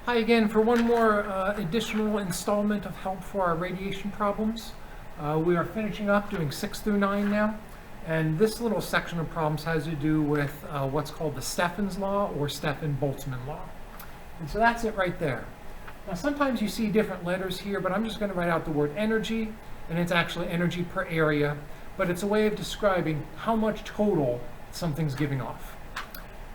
Hi again for one more additional installment of help for our radiation problems. We are finishing up doing 6 through 9 now, and this little section of problems has to do with what's called the Stefan's law or Stefan-Boltzmann law. And so that's it right there. Now sometimes you see different letters here, but I'm just going to write out the word energy, and it's actually energy per area, but it's a way of describing how much total something's giving off.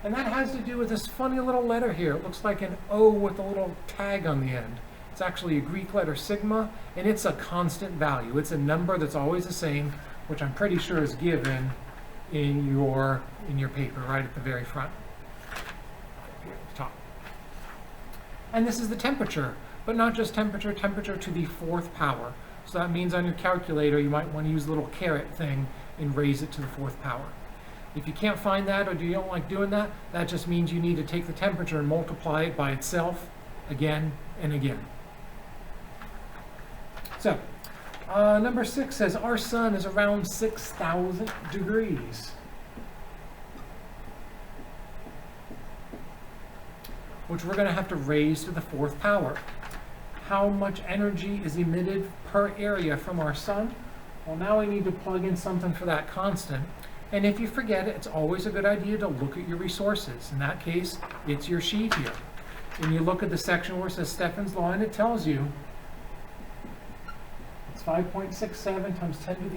And that has to do with this funny little letter here. It looks like an O with a little tag on the end. It's actually a Greek letter sigma, and it's a constant value. It's a number that's always the same, which I'm pretty sure is given in your paper right at the very front, here at the top. And this is the temperature, but not just temperature, temperature to the 4th power. So that means on your calculator you might want to use the little caret thing and raise it to the 4th power. If you can't find that or you don't like doing that, that just means you need to take the temperature and multiply it by itself again and again. So, number 6 says our sun is around 6,000 degrees. Which we're going to have to raise to the 4th power. How much energy is emitted per area from our sun? Well, now we need to plug in something for that constant. And if you forget it, it's always a good idea to look at your resources. In that case, it's your sheet here. And you look at the section where it says Stefan's law, and it tells you it's 5.67 times 10 to the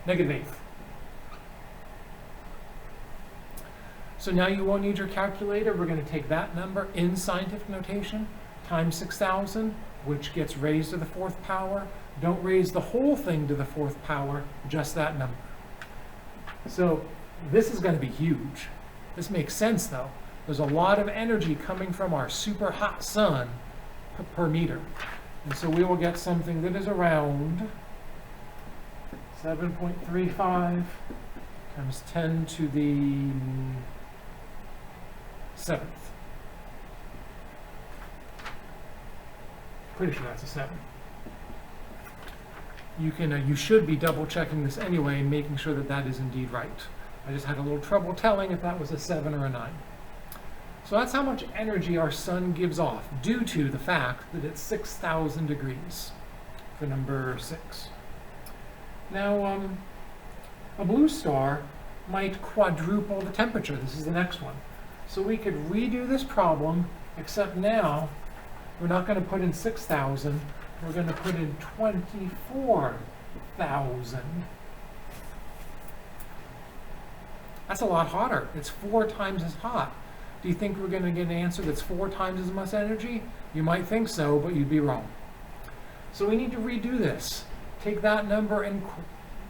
negative 8th. So now you won't need your calculator. We're going to take that number in scientific notation times 6,000, which gets raised to the 4th power. Don't raise the whole thing to the 4th power, just that number. So this is going to be huge. This makes sense though. There's a lot of energy coming from our super hot sun per meter. And so we will get something that is around 7.35 times 10 to the 7th. Pretty sure that's a 7. You should be double checking this anyway and making sure that that is indeed right. I just had a little trouble telling if that was a 7 or a 9. So that's how much energy our sun gives off due to the fact that it's 6,000 degrees for number 6. Now, a blue star might quadruple the temperature. This is the next one. So we could redo this problem, except now we're not going to put in 6,000. We're going to put in 24,000. That's a lot hotter. It's 4 times as hot. Do you think we're going to get an answer that's 4 times as much energy? You might think so, but you'd be wrong. So we need to redo this. Take that number and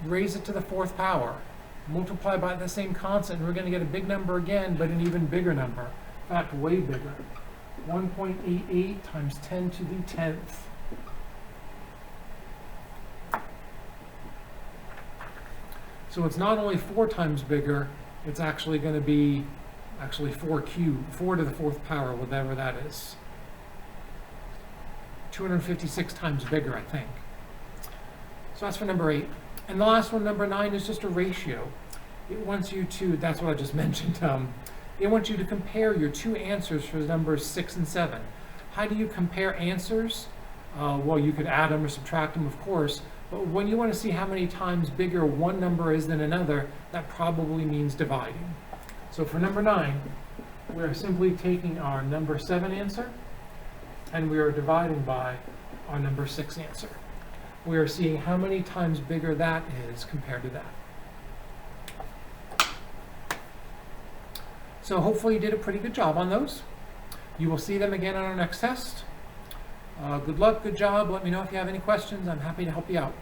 raise it to the 4th power. Multiply by the same constant, and we're going to get a big number again, but an even bigger number. In fact, way bigger. 1.88 times 10 to the 10th. So it's not only 4 times bigger, it's actually going to be 4 cubed, 4 to the 4th power, whatever that is. 256 times bigger, I think. So that's for number 8. And the last one, number 9, is just a ratio. It wants you to, that's what I just mentioned, it wants you to compare your 2 answers for numbers 6 and 7. How do you compare answers? Well, you could add them or subtract them, of course, but when you want to see how many times bigger one number is than another, that probably means dividing. So for number 9, we're simply taking our number 7 answer, and we are dividing by our number 6 answer. We are seeing how many times bigger that is compared to that. So hopefully you did a pretty good job on those. You will see them again on our next test. Good luck, good job. Let me know if you have any questions. I'm happy to help you out.